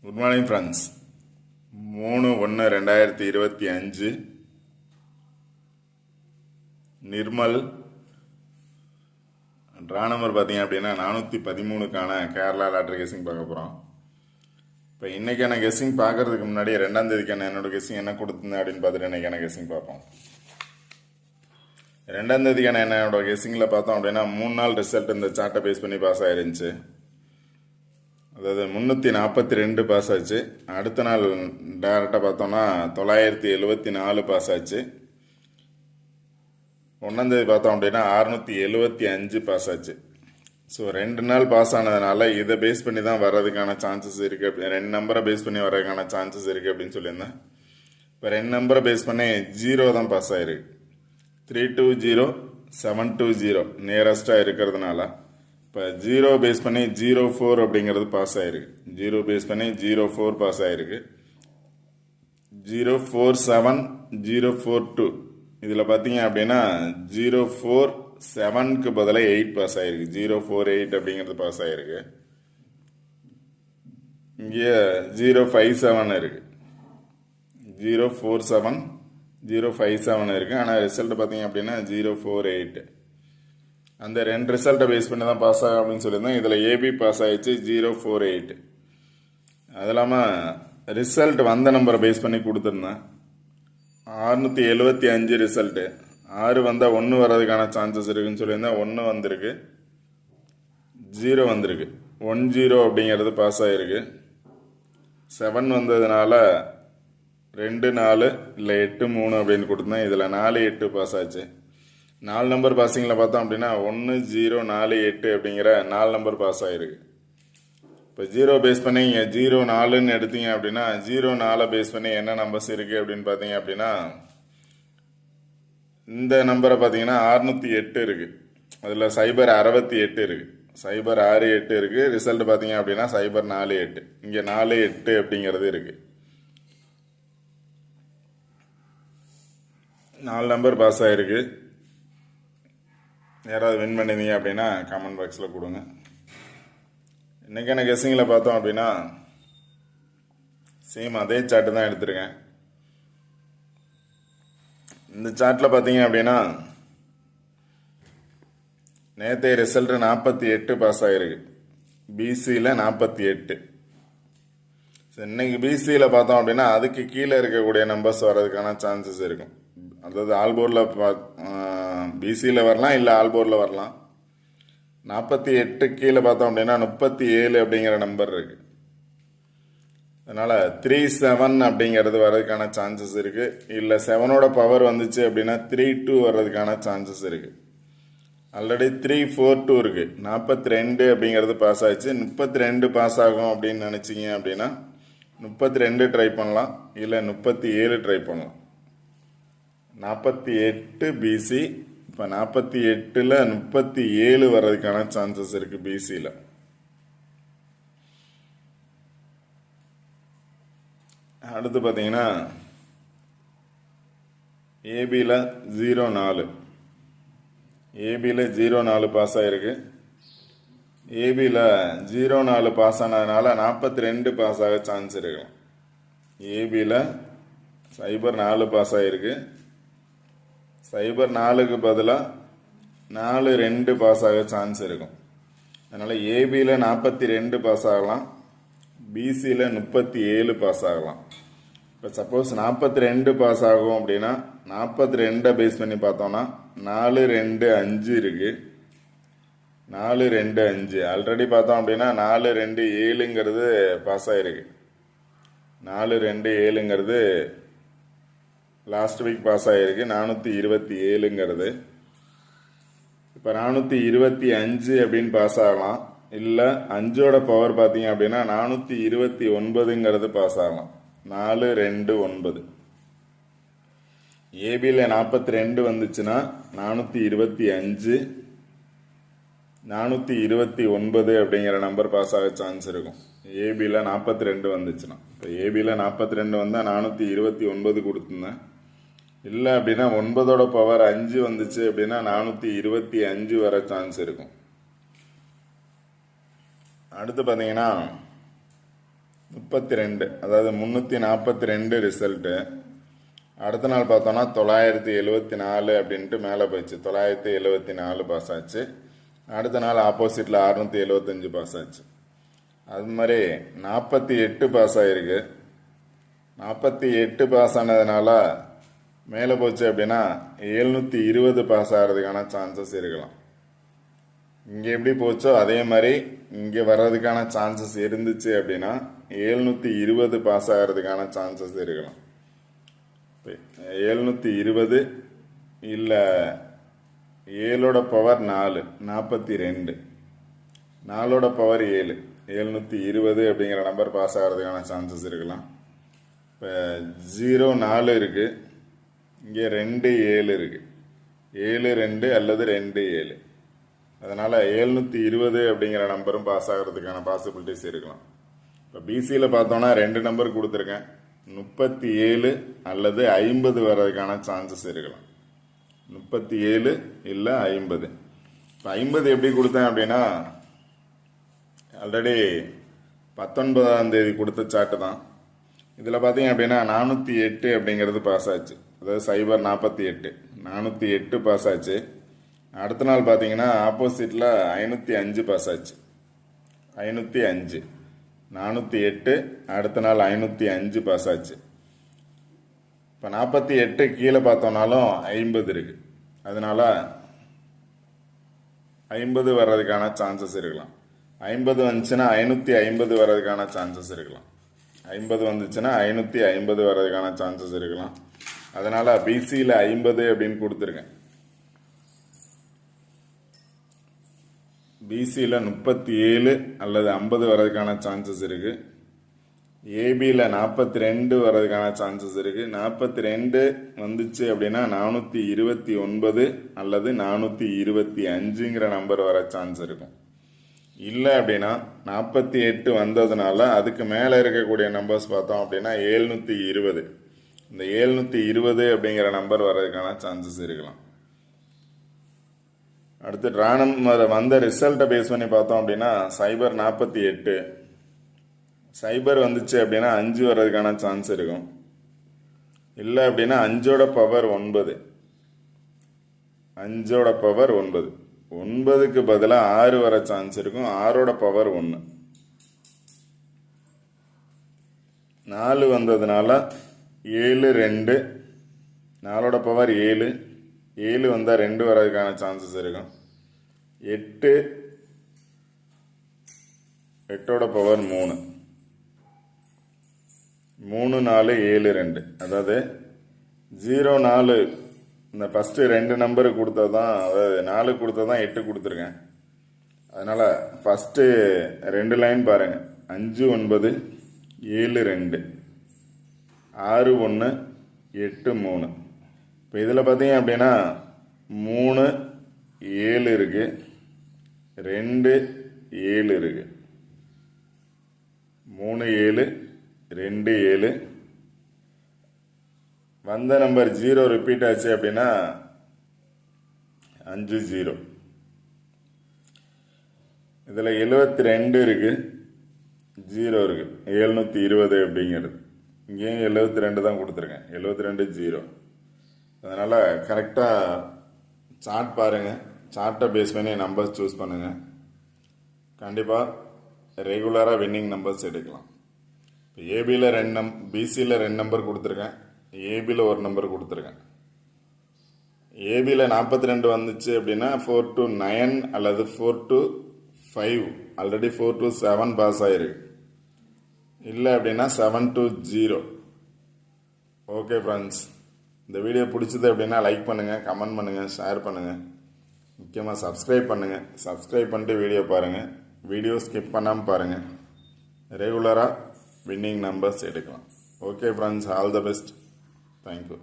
Good morning friends. 3/1/2025 Nirmal draw number பார்த்தீங்க அப்படின்னா 413க்கான Kerala lottery guessing பார்க்க போகிறோம். இப்போ இன்றைக்கான கெஸ்ஸிங் பார்க்கறதுக்கு முன்னாடி 2ஆம் தேதிக்கான என்னோட கெஸ்ஸிங் என்ன கொடுத்துருந்தேன் அப்படின்னு பார்த்துட்டு இன்றைக்கான கெஸ்ஸிங் பார்ப்போம். 2ஆம் தேதிக்கான என்னோட கெஸ்ஸிங்கில் பார்த்தோம் அப்படின்னா 3 நாள் ரிசல்ட் இந்த சார்ட்டை பேஸ் பண்ணி பாஸ் ஆயிருந்துச்சு. அதாவது 342 பாஸ் ஆச்சு. அடுத்த நாள் டேரெக்டாக பார்த்தோம்னா 974 பாஸ் ஆச்சு. 1ஆம் தேதி பார்த்தோம் அப்படின்னா 675 பாஸ் ஆச்சு. ஸோ 2 நாள் பாஸ் ஆனதுனால இதை பேஸ் பண்ணி தான் வர்றதுக்கான சான்சஸ் இருக்குது. 2 நம்பரை பேஸ் பண்ணி வர்றதுக்கான சான்சஸ் இருக்குது அப்படின்னு சொல்லியிருந்தேன். இப்போ 2 நம்பரை பேஸ் பண்ணி 0 தான் பாஸ் ஆயிருக்கு. 320 720 நியரஸ்டாக இருக்கிறதுனால இப்போ 0 பேஸ் பண்ணி 04 அப்படிங்கிறது பாஸ் ஆயிருக்கு. 0 பேஸ் பண்ணி 04 பாஸ் ஆயிருக்கு. 047 042 இதில் பார்த்தீங்க அப்படின்னா 047க்கு பதிலாக 8 பாஸ் ஆயிருக்கு. 048 அப்படிங்கிறது பாஸ் ஆயிருக்கு. இங்கே 057 இருக்கு. 047 057 இருக்கு. ஆனால் ரிசல்ட் பார்த்தீங்க அப்படின்னா 048. அந்த 2 ரிசல்ட்டை பேஸ் பண்ணி தான் பாஸ் ஆகும் அப்படின்னு சொல்லியிருந்தேன். இதில் ஏபி பாஸ் ஆகிடுச்சு 048. அது இல்லாமல் ரிசல்ட் வந்த நம்பரை பேஸ் பண்ணி கொடுத்துருந்தேன். 675 ரிசல்ட்டு. 6 வந்தால் 1 வர்றதுக்கான சான்சஸ் இருக்குன்னு சொல்லியிருந்தேன். 1 வந்திருக்கு, 0 வந்திருக்கு. 10 அப்படிங்கிறது பாஸ் ஆகிருக்கு. 7 வந்ததுனால 2 4 இல்லை 8 3 அப்படின்னு கொடுத்துருந்தேன். இதில் 4 8 பாஸ் ஆச்சு. 4 நம்பர் பாஸிங்கில் பார்த்தோம் அப்படின்னா 1 0 4 8 அப்படிங்கிற 4 நம்பர் பாஸ் ஆகிருக்கு. இப்போ 0 பேஸ் பண்ணி இங்கே 0 4ன்னு எடுத்தீங்க அப்படின்னா 0 4 பேஸ் பண்ணி என்ன நம்பர்ஸ் இருக்குது அப்படின்னு பார்த்தீங்க அப்படின்னா இந்த நம்பரை பார்த்தீங்கன்னா 608 இருக்குது. அதில் 068 இருக்குது. 068 இருக்குது. ரிசல்ட் பார்த்தீங்க அப்படின்னா 048. இங்கே 48 அப்படிங்கிறது இருக்குது. 4 நம்பர் பாஸ் ஆகிருக்கு. யாராவது வின் பண்ணியிருந்தீங்க அப்படின்னா கமெண்ட் பாக்ஸில் கொடுங்க. இன்றைக்கான கெஸ்ஸிங்கில் பார்த்தோம் அப்படின்னா சேம் அதே சார்ட்டு தான் எடுத்திருக்கேன். இந்த சார்ட்டில் பார்த்தீங்க அப்படின்னா நேற்றைய ரிசல்ட் 48 பாஸ் ஆகிருக்கு. பிசியில் 48. இன்னைக்கு பிசியில் பார்த்தோம் அப்படின்னா அதுக்கு கீழே இருக்கக்கூடிய நம்பர்ஸ் வர்றதுக்கான சான்சஸ் இருக்கும். அதாவது ஆல்போர்டில் பிசியில் வரலாம், இல்லை ஆல்போர்டில் வரலாம். 48 கீழே பார்த்தோம் அப்படின்னா 37 அப்படிங்கிற நம்பர் இருக்கு. அதனால் 37 அப்படிங்கிறது வர்றதுக்கான சான்சஸ் இருக்குது. இல்லை 7ஓட பவர் வந்துச்சு அப்படின்னா 32 வர்றதுக்கான சான்சஸ் இருக்குது. ஆல்ரெடி 342 இருக்குது. 42 அப்படிங்கிறது பாஸ் ஆச்சு. 32 பாஸ் ஆகும் அப்படின்னு நினச்சிங்க அப்படின்னா 32 ட்ரை பண்ணலாம், இல்லை 37 ட்ரை பண்ணலாம். 48 பிசி. இப்போ 48ல் 37 வர்றதுக்கான சான்சஸ் இருக்குது பிசியில். அடுத்து பார்த்தீங்கன்னா ஏபியில் 04. ஏபியில் 04 பாஸ் ஆகிருக்கு. ஏபியில் 04 பாஸ் ஆனதுனால 42 பாஸ் ஆக சான்ஸ் இருக்கு. ஏபியில் 04 பாஸ் ஆகிருக்கு. 04க்கு பதிலாக 42 பாஸ் ஆக சான்ஸ் இருக்கும். அதனால் ஏபியில் 42 பாஸ் ஆகலாம், பிசியில் 37 பாஸ் ஆகலாம். இப்போ சப்போஸ் 42 பாஸ் ஆகும் அப்படின்னா 42 பேஸ் பண்ணி பார்த்தோம்னா 4 2 5 இருக்குது. 4 2 5 ஆல்ரெடி பார்த்தோம் அப்படின்னா 4 2 7ங்கிறது பாஸ் ஆகிருக்கு. 4 2 7ங்கிறது லாஸ்ட் வீக் பாஸ் ஆகிருக்கு. 427ங்கிறது இப்போ 425 அப்படின்னு பாஸ் ஆகலாம். இல்லை 5ஓட பவர் பார்த்தீங்க அப்படின்னா 429ங்கிறது பாஸ் ஆகலாம். 4 2 9. ஏபியில் 42 வந்துச்சுன்னா 425 429 அப்படிங்கிற நம்பர் பாஸ் ஆக சான்ஸ் இருக்கும். ஏபியில் 42 வந்துச்சுன்னா. இப்போ ஏபியில் 42 வந்தால் 429 கொடுத்துருந்தேன். இல்லை அப்படின்னா 9ஓட பவர் 5 வந்துச்சு அப்படின்னா 425 வர சான்ஸ் இருக்கும். அடுத்து பார்த்தீங்கன்னா 32, அதாவது 342 ரிசல்ட்டு. அடுத்த நாள் பார்த்தோன்னா 974 அப்படின்ட்டு மேலே போயிடுச்சு. 974 பாஸ் ஆச்சு. அடுத்த நாள் ஆப்போசிட்டில் 675 பாஸ் ஆச்சு. அது மாதிரி 48 பாஸ் ஆகிருக்கு. 48 பாஸ் ஆனதுனால மேலே போச்சு அப்படின்னா 720 பாஸ் ஆகிறதுக்கான சான்சஸ் இருக்கலாம். இங்கே எப்படி போச்சோ அதே மாதிரி இங்கே வர்றதுக்கான சான்சஸ் இருந்துச்சு அப்படின்னா 720 பாஸ் ஆகிறதுக்கான சான்சஸ் இருக்கலாம். 720 இல்லை 7ஓட பவர் 4, 42, 4ஓட பவர் 7, 720 அப்படிங்கிற நம்பர் பாஸ் ஆகிறதுக்கான சான்சஸ் இருக்கலாம். இப்போ 0 4 இருக்குது, இங்கே 2 7 இருக்குது. 7 2 அல்லது 2 7. அதனால் 720 அப்படிங்கிற நம்பரும் பாஸ் ஆகிறதுக்கான பாசிபிலிட்டிஸ் இருக்கலாம். இப்போ பிசியில் பார்த்தோன்னா 2 நம்பர் கொடுத்துருக்கேன். 37 அல்லது 50 வர்றதுக்கான சான்சஸ் இருக்கலாம். 37 இல்லை 50. இப்போ 50 எப்படி கொடுத்தேன் அப்படின்னா ஆல்ரெடி 19ஆம் தேதி கொடுத்த சாட்டு தான். இதில் பார்த்தீங்க அப்படின்னா 408 அப்படிங்கிறது பாஸ் ஆச்சு. அதாவது 048 408 பாஸ் ஆச்சு. அடுத்த நாள் பார்த்தீங்கன்னா ஆப்போசிட்டில் 505 பாஸ் ஆச்சு. 505 408, அடுத்த நாள் 505 பாஸ் ஆச்சு. இப்போ 48 கீழே பார்த்தோம்னாலும் 50 இருக்கு. அதனால 50 வர்றதுக்கான சான்சஸ் இருக்கலாம். 50 வந்துச்சுன்னா 550 வர்றதுக்கான சான்சஸ் இருக்கலாம். 50 வந்துச்சுன்னா 550 வர்றதுக்கான சான்சஸ் இருக்கலாம். அதனால பிசியில் 50 அப்படின்னு கொடுத்துருக்கேன். பிசியில் 37 அல்லது 50 வர்றதுக்கான சான்சஸ் இருக்கு. ஏபியில் 42 வர்றதுக்கான சான்சஸ் இருக்கு. 42 வந்துச்சு அப்படின்னா 429 அல்லது 425ங்கிற நம்பர் வர சான்ஸ் இருக்கும். இல்லை அப்படின்னா 48 வந்ததுனால அதுக்கு மேலே இருக்கக்கூடிய நம்பர்ஸ் பார்த்தோம் அப்படின்னா 720. இந்த 720 அப்படிங்கிற நம்பர் வர்றதுக்கான சான்சஸ் இருக்கலாம். அடுத்து ட்ரா நம்பர் வந்த ரிசல்ட்டை பேஸ் பண்ணி பார்த்தோம் அப்படின்னா 048 சைபர் வந்துச்சு அப்படின்னா 5 வர்றதுக்கான சான்ஸ் இருக்கும். இல்லை அப்படின்னா 5ஓட பவர் 9, 5ஓட பவர் 9, 9க்கு பதிலாக 6 வர சான்ஸ் இருக்கும். 6ஓட பவர் 1, 4 வந்ததுனால 7 2, 4ஓட பவர் 7, 7 வந்தால் 2 வர்றதுக்கான சான்சஸ் இருக்கும். 8, 8ஓட பவர் 3, 3 4 7 2. அதாவது 0 4 இந்த ஃபஸ்ட்டு 2 நம்பரு கொடுத்தா தான், அதாவது 4 கொடுத்தா தான் 8 கொடுத்துருக்கேன். அதனால் ஃபஸ்ட்டு 2 லைன் பாருங்கள். 5 9 7 2, 6 1 8 3. இப்போ இதில் பார்த்தீங்க அப்படின்னா 3 7 இருக்கு, 2 7 இருக்கு. 3 7 2 7. வந்த நம்பர் 0 ரிப்பீட் ஆச்சு அப்படின்னா 5 0. இதில் 72 இருக்கு, 0 இருக்கு. 720 அப்படிங்கிறது இங்கேயும் 72 தான் கொடுத்துருக்கேன். 72 0. அதனால் கரெக்டாக சார்ட் பாருங்கள். சார்ட்டை பேஸ் பண்ணி நம்பர்ஸ் சூஸ் பண்ணுங்கள். கண்டிப்பாக ரெகுலராக வின்னிங் நம்பர்ஸ் எடுக்கலாம். இப்போ ஏபியில் 2 பிசியில் 2 நம்பர் கொடுத்துருக்கேன். ஏபியில் 1 நம்பர் கொடுத்துருக்கேன். ஏபியில் 42 வந்துச்சு அப்படின்னா 4 to 9 அல்லது 4 to 5. ஆல்ரெடி 4 to 7 பாஸ் ஆகிருக்கு. இல்லை அப்படின்னா 7 to 0. ஓகே ஃப்ரெண்ட்ஸ், இந்த வீடியோ பிடிச்சது அப்படின்னா லைக் பண்ணுங்கள், கமெண்ட் பண்ணுங்கள், ஷேர் பண்ணுங்கள். முக்கியமாக சப்ஸ்கிரைப் பண்ணுங்கள். சப்ஸ்கிரைப் பண்ணிட்டு வீடியோ பாருங்கள். வீடியோ ஸ்கிப் பண்ணாமல் பாருங்கள். ரெகுலராக வின்னிங் நம்பர்ஸ் எடுக்கலாம். Okay friends, all the best. Thank you.